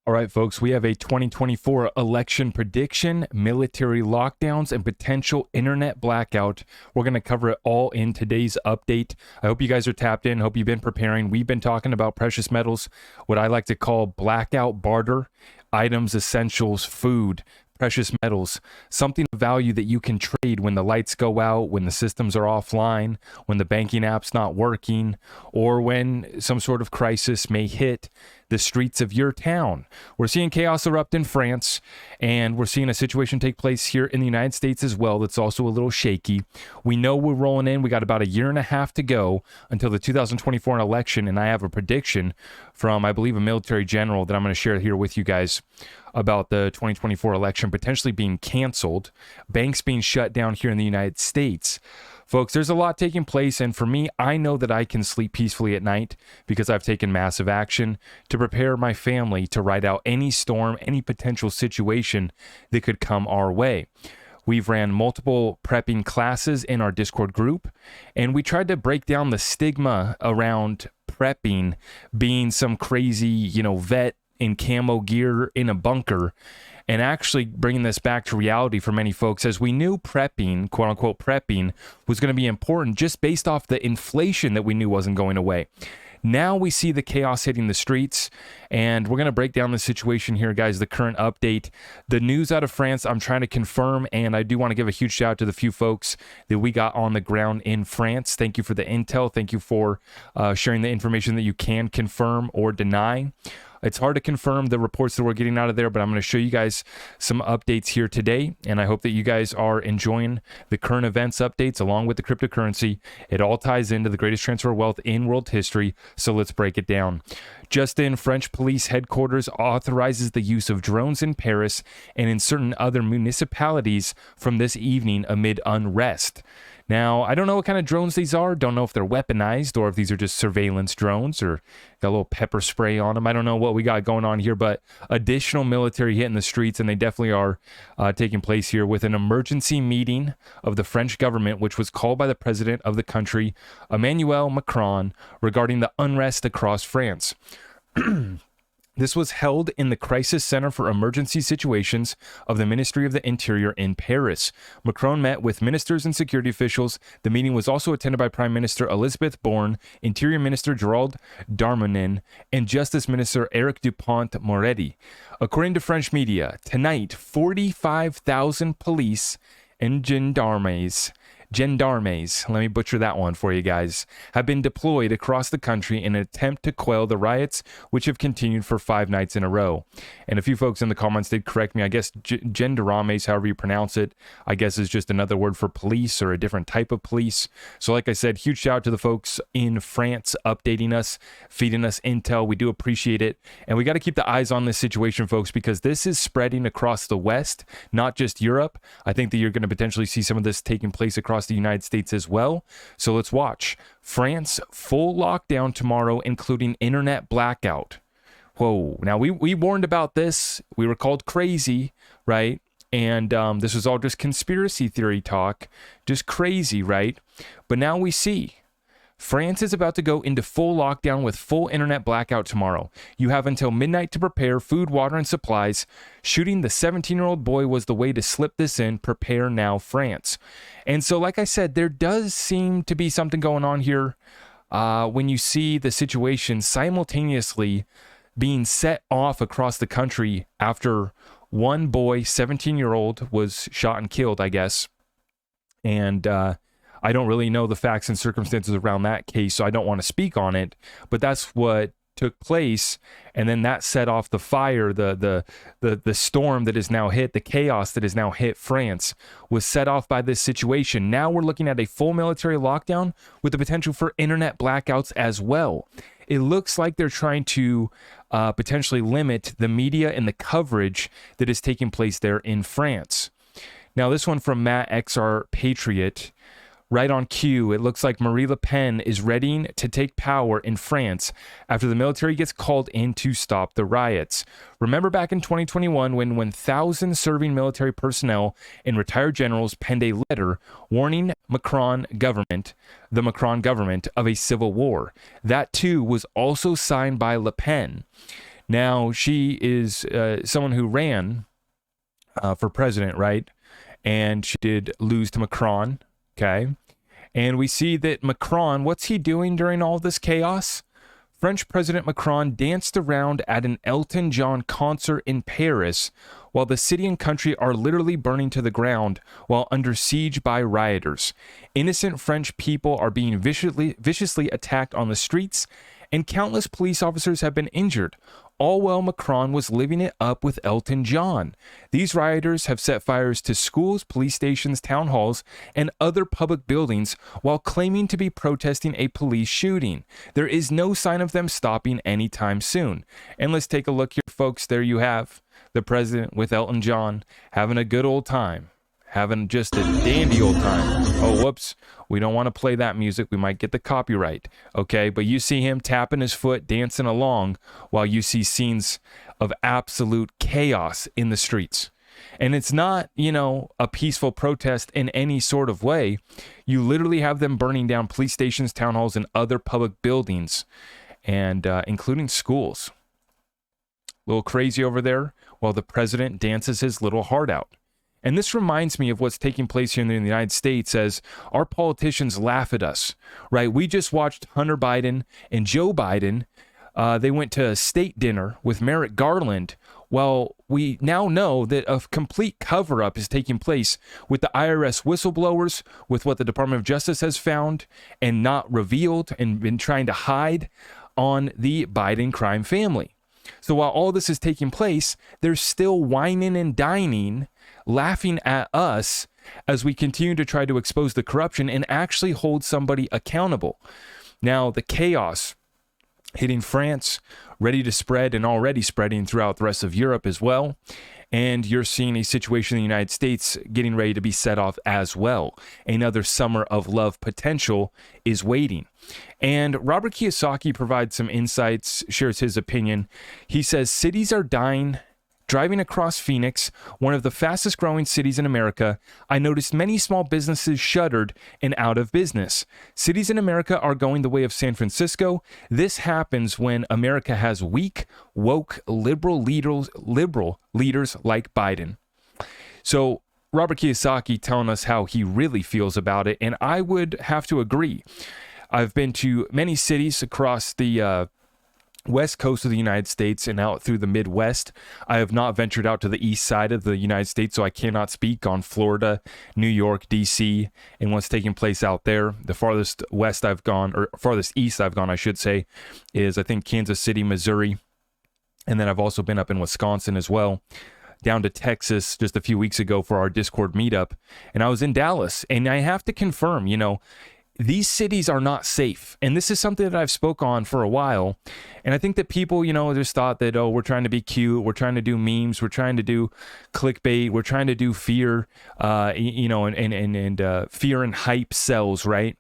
All right, folks, we have a 2024 election prediction, military lockdowns, and potential internet blackout. We're going to cover it all in today's update. I hope you guys are tapped in. Hope you've been preparing. We've been talking about precious metals, what I like to call blackout barter, items, essentials, food, precious metals, something of value that you can trade when the lights go out, when the systems are offline, when the banking app's not working, or when some sort of crisis may hit the streets of your town. We're seeing chaos erupt in France, and we're seeing a situation take place here in the United States as well that's also a little shaky. We know we're rolling in. We got about a year and a half to go until the 2024 election, and I have a prediction from, I believe, a military general that I'm going to share here with you guys about the 2024 election potentially being canceled, banks being shut down here in the United States. Folks, there's a lot taking place, and for me, I know that I can sleep peacefully at night because I've taken massive action to prepare my family to ride out any storm, any potential situation that could come our way. We've ran multiple prepping classes in our Discord group, and we tried to break down the stigma around prepping being some crazy, vet in camo gear in a bunker, and actually bringing this back to reality for many folks, as we knew prepping, quote unquote prepping, was going to be important just based off the inflation that we knew wasn't going away. Now we see the chaos hitting the streets, and we're going to break down the situation here, guys, the current update. The news out of France, I'm trying to confirm, and I do want to give a huge shout out to the few folks that we got on the ground in France. Thank you for the intel. Thank you for sharing the information that you can confirm or deny. It's hard to confirm the reports that we're getting out of there, but I'm going to show you guys some updates here today, and I hope that you guys are enjoying the current events updates along with the cryptocurrency. It all ties into the greatest transfer of wealth in world history, so let's break it down. Just in, French police headquarters authorizes the use of drones in Paris and in certain other municipalities from this evening amid unrest. Now, I don't know what kind of drones these are. Don't know if they're weaponized or if these are just surveillance drones or got a little pepper spray on them. I don't know what we got going on here, but additional military hitting the streets, and they definitely are taking place here with an emergency meeting of the French government, which was called by the president of the country, Emmanuel Macron, regarding the unrest across France. This was held in the Crisis Center for Emergency Situations of the Ministry of the Interior in Paris. Macron met with ministers and security officials. The meeting was also attended by Prime Minister Elisabeth Borne, Interior Minister Gerald Darmanin, and Justice Minister Eric Dupont-Moretti. According to French media, tonight, 45,000 police and gendarmes, let me butcher that one for you guys, have been deployed across the country in an attempt to quell the riots, which have continued for 5 nights in a row. And a few folks in the comments did correct me. I guess gendarmes, however you pronounce it, I guess is just another word for police or a different type of police. So like I said, huge shout out to the folks in France updating us, feeding us intel. We do appreciate it. And we got to keep the eyes on this situation, folks, because this is spreading across the West, not just Europe. I think that you're going to potentially see some of this taking place across the United States as well. So let's watch. France, full lockdown tomorrow, including internet blackout. Whoa. Now, we warned about this. We were called crazy, right? And this was all just conspiracy theory talk. Just crazy, right? But now we see France is about to go into full lockdown with full internet blackout tomorrow. You have until midnight to prepare food, water, and supplies. Shooting the 17-year-old boy was the way to slip this in. Prepare now, France. And so, like I said, there does seem to be something going on here when you see the situation simultaneously being set off across the country after one boy, 17-year-old, was shot and killed, I guess. And I don't really know the facts and circumstances around that case, so I don't want to speak on it, but that's what took place, and then that set off the fire, the storm that is now hit, the chaos that has now hit France was set off by this situation. Now we're looking at a full military lockdown with the potential for internet blackouts as well. It looks like they're trying to potentially limit the media and the coverage that is taking place there in France. Now this one from Matt XR Patriot. Right on cue, it looks like Marie Le Pen is readying to take power in France after the military gets called in to stop the riots. Remember back in 2021 when 1,000 serving military personnel and retired generals penned a letter warning the Macron government of a civil war. That too was also signed by Le Pen. Now, she is someone who ran for president, right? And she did lose to Macron, okay? And we see that Macron, what's he doing during all this chaos? French President Macron danced around at an Elton John concert in Paris while the city and country are literally burning to the ground while under siege by rioters. Innocent French people are being viciously attacked on the streets, and countless police officers have been injured, all while Macron was living it up with Elton John. These rioters have set fires to schools, police stations, town halls, and other public buildings while claiming to be protesting a police shooting. There is no sign of them stopping anytime soon. And let's take a look here, folks. There you have the president with Elton John having a good old time. Having just a dandy old time. Oh, whoops. We don't want to play that music. We might get the copyright. Okay, but you see him tapping his foot, dancing along, while you see scenes of absolute chaos in the streets. And it's not, a peaceful protest in any sort of way. You literally have them burning down police stations, town halls, and other public buildings, and including schools. A little crazy over there while the president dances his little heart out. And this reminds me of what's taking place here in the United States as our politicians laugh at us, right? We just watched Hunter Biden and Joe Biden. They went to a state dinner with Merrick Garland. Well, we now know that a complete cover-up is taking place with the IRS whistleblowers, with what the Department of Justice has found and not revealed and been trying to hide on the Biden crime family. So while all this is taking place, they're still whining and dining, laughing at us as we continue to try to expose the corruption and actually hold somebody accountable. Now, the chaos hitting France, ready to spread and already spreading throughout the rest of Europe as well. And you're seeing a situation in the United States getting ready to be set off as well. Another summer of love potential is waiting. And Robert Kiyosaki provides some insights, shares his opinion. He says, cities are dying. Driving across Phoenix, one of the fastest growing cities in America, I noticed many small businesses shuttered and out of business. Cities in America are going the way of San Francisco. This happens when America has weak, woke, liberal leaders like Biden. So Robert Kiyosaki telling us how he really feels about it, and I would have to agree. I've been to many cities across the west coast of the United States and out through the Midwest. I have not ventured out to the east side of the United States, so I cannot speak on Florida, New York, DC, and what's taking place out there. The farthest west I've gone, or farthest east I've gone, I should say, is I think Kansas City, Missouri. And then I've also been up in Wisconsin as well, down to Texas just a few weeks ago for our Discord meetup. And I was in Dallas, and I have to confirm, these cities are not safe. And this is something that I've spoke on for a while. And I think that people, just thought that, we're trying to be cute. We're trying to do memes. We're trying to do clickbait. We're trying to do fear, and fear and hype sells, right?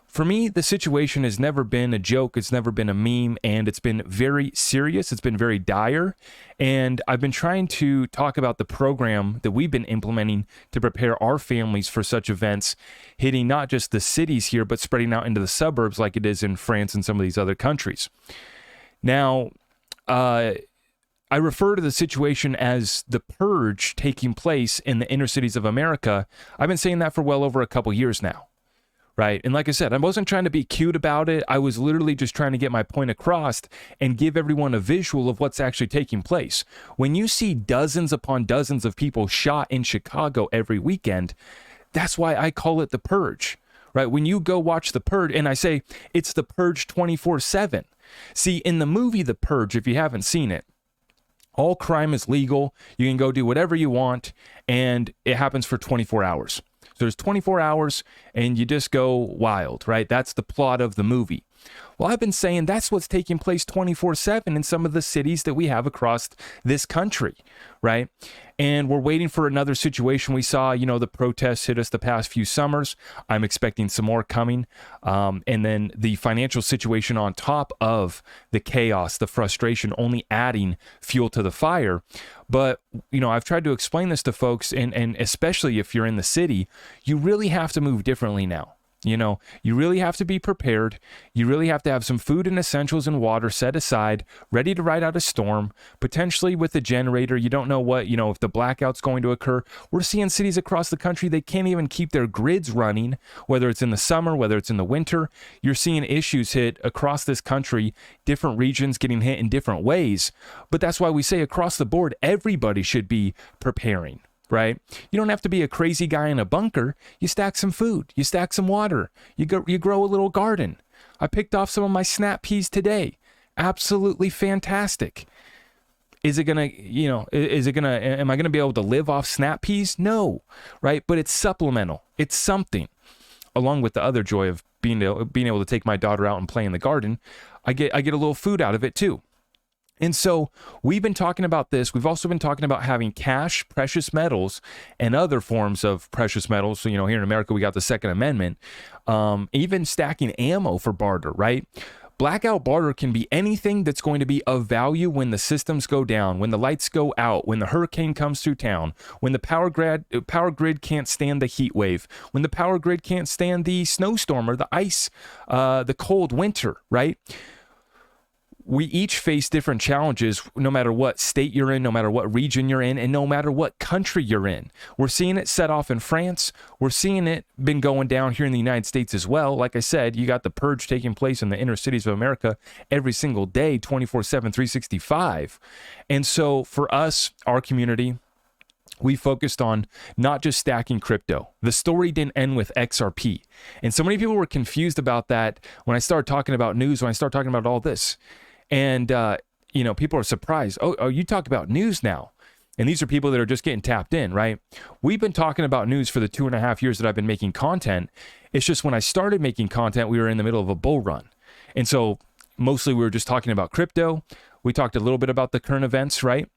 For me, the situation has never been a joke. It's never been a meme, and it's been very serious. It's been very dire. And I've been trying to talk about the program that we've been implementing to prepare our families for such events, hitting not just the cities here, but spreading out into the suburbs like it is in France and some of these other countries. Now, I refer to the situation as the purge taking place in the inner cities of America. I've been saying that for well over a couple years now. Right. And like I said, I wasn't trying to be cute about it. I was literally just trying to get my point across and give everyone a visual of what's actually taking place. When you see dozens upon dozens of people shot in Chicago every weekend, that's why I call it the purge. Right. When you go watch the purge, and I say it's the purge 24/7. See, in the movie The Purge, if you haven't seen it, all crime is legal. You can go do whatever you want, and it happens for 24 hours. So there's 24 hours and you just go wild, right? That's the plot of the movie. Well, I've been saying that's what's taking place 24/7 in some of the cities that we have across this country, right? And we're waiting for another situation. We saw, the protests hit us the past few summers. I'm expecting some more coming. And then the financial situation on top of the chaos, the frustration, only adding fuel to the fire. But, I've tried to explain this to folks, and especially if you're in the city, you really have to move differently now. You know, you really have to be prepared. You really have to have some food and essentials and water set aside, ready to ride out a storm, potentially with a generator. You don't know what, if the blackout's going to occur. We're seeing cities across the country, they can't even keep their grids running, whether it's in the summer, whether it's in the winter. You're seeing issues hit across this country, different regions getting hit in different ways. But that's why we say across the board, everybody should be preparing. Right? You don't have to be a crazy guy in a bunker. You stack some food, you stack some water, you grow a little garden. I picked off some of my snap peas today. Absolutely fantastic. Am I going to be able to live off snap peas? No, right? But it's supplemental. It's something. Along with the other joy of being able to take my daughter out and play in the garden, I get a little food out of it too. And so we've been talking about this. We've also been talking about having cash, precious metals, and other forms of precious metals. So, here in America, we got the Second Amendment, even stacking ammo for barter, right? Blackout barter can be anything that's going to be of value when the systems go down, when the lights go out, when the hurricane comes through town, when the power grid can't stand the heat wave, when the power grid can't stand the snowstorm or the ice, the cold winter, right? We each face different challenges no matter what state you're in, no matter what region you're in, and no matter what country you're in. We're seeing it set off in France. We're seeing it been going down here in the United States as well. Like I said, you got the purge taking place in the inner cities of America every single day, 24/7, 365. And so for us, our community, we focused on not just stacking crypto. The story didn't end with XRP. And so many people were confused about that when I started talking about news, when I started talking about all this. And, people are surprised. Oh, you talk about news now. And these are people that are just getting tapped in, right? We've been talking about news for the 2.5 years that I've been making content. It's just when I started making content, we were in the middle of a bull run. And so mostly we were just talking about crypto. We talked a little bit about the current events, right?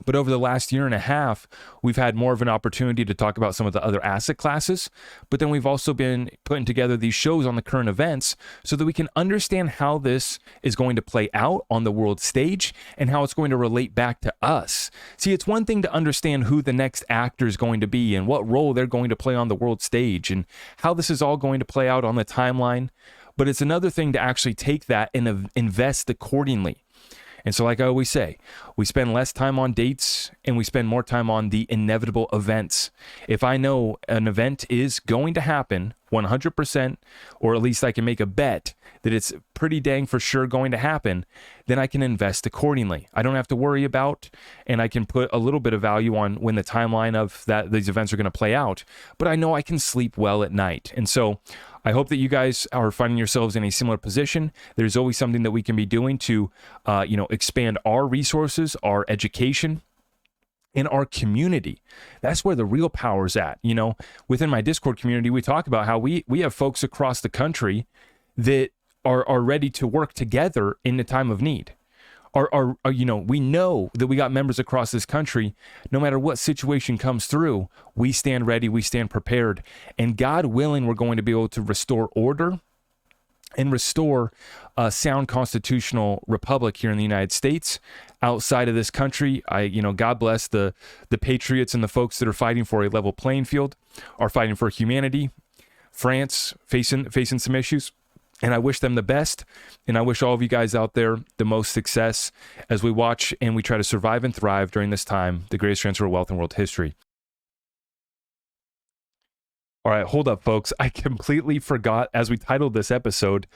But over the last 1.5 years, we've had more of an opportunity to talk about some of the other asset classes. But then we've also been putting together these shows on the current events so that we can understand how this is going to play out on the world stage and how it's going to relate back to us. See, it's one thing to understand who the next actor is going to be and what role they're going to play on the world stage and how this is all going to play out on the timeline. But it's another thing to actually take that and invest accordingly. And so like I always say, we spend less time on dates and we spend more time on the inevitable events. If I know an event is going to happen 100%, or at least I can make a bet that it's pretty dang for sure going to happen, then I can invest accordingly. I don't have to worry about, and I can put a little bit of value on when the timeline of these events are going to play out, but I know I can sleep well at night. And so I hope that you guys are finding yourselves in a similar position. There's always something that we can be doing to, expand our resources, our education, in our community. That's where the real power is at. Within my Discord community, we talk about how we have folks across the country that are ready to work together in the time of need. We know that we got members across this country. No matter what situation comes through, we stand ready, we stand prepared, and God willing, we're going to be able to restore order and restore a sound constitutional republic here in the United States. Outside of this country, God bless the patriots and the folks that are fighting for a level playing field, are fighting for humanity. France facing some issues, and I wish them the best. And I wish all of you guys out there the most success as we watch and we try to survive and thrive during this time, the greatest transfer of wealth in world history. All right, hold up, folks. I completely forgot, as we titled this episode,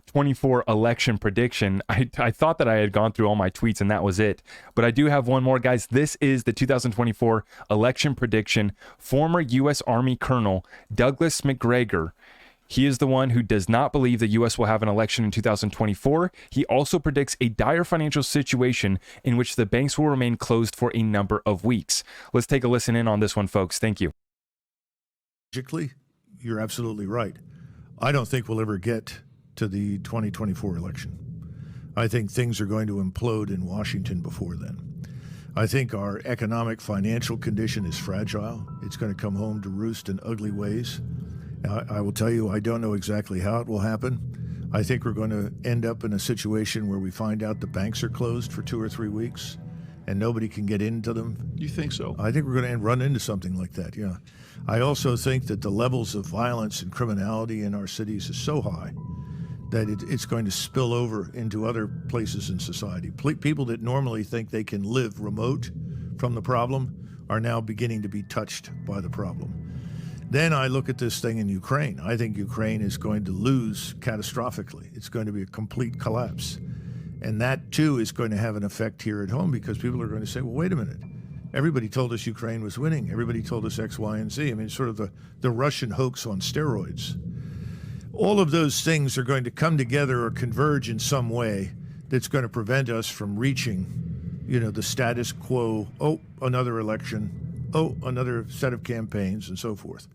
24 election prediction. I thought that I had gone through all my tweets and that was it. But I do have one more, guys. This is the 2024 election prediction. Former U.S. Army Colonel Douglas McGregor. He is the one who does not believe the U.S. will have an election in 2024. He also predicts a dire financial situation in which the banks will remain closed for a number of weeks. Let's take a listen in on this one, folks. Thank you. You're absolutely right. I don't think we'll ever get to the 2024 election. I think things are going to implode in Washington before then. I think our economic financial condition is fragile. It's going to come home to roost in ugly ways. I will tell you, I don't know exactly how it will happen. I think we're going to end up in a situation where we find out the banks are closed for 2 or 3 weeks, and nobody can get into them. You think so? I think we're going to run into something like that, yeah. I also think that the levels of violence and criminality in our cities is so high that it's going to spill over into other places in society. People that normally think they can live remote from the problem are now beginning to be touched by the problem. Then I look at this thing in Ukraine. I think Ukraine is going to lose catastrophically. It's going to be a complete collapse. And that, too, is going to have an effect here at home because people are going to say, well, wait a minute. Everybody told us Ukraine was winning. Everybody told us X, Y, and Z. I mean, it's sort of the Russian hoax on steroids. All of those things are going to come together or converge in some way that's going to prevent us from reaching, the status quo. Oh, another election. Oh, another set of campaigns and so forth.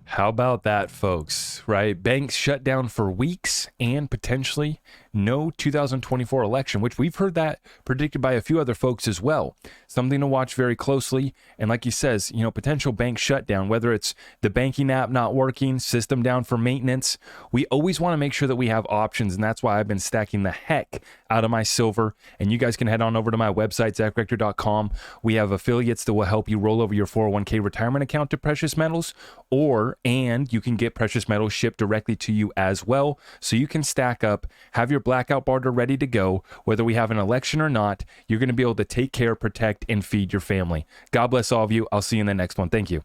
How about that, folks, right? Banks shut down for weeks and potentially no 2024 election, which we've heard that predicted by a few other folks as well. Something to watch very closely. And like he says, potential bank shutdown, whether it's the banking app not working, system down for maintenance, we always want to make sure that we have options. And that's why I've been stacking the heck out of my silver. And you guys can head on over to my website, zachrector.com. We have affiliates that will help you roll over your 401k retirement account to precious metals, and you can get precious metals shipped directly to you as well. So you can stack up, have your blackout barter ready to go. Whether we have an election or not, you're going to be able to take care, protect, and feed your family. God bless all of you. I'll see you in the next one. Thank you.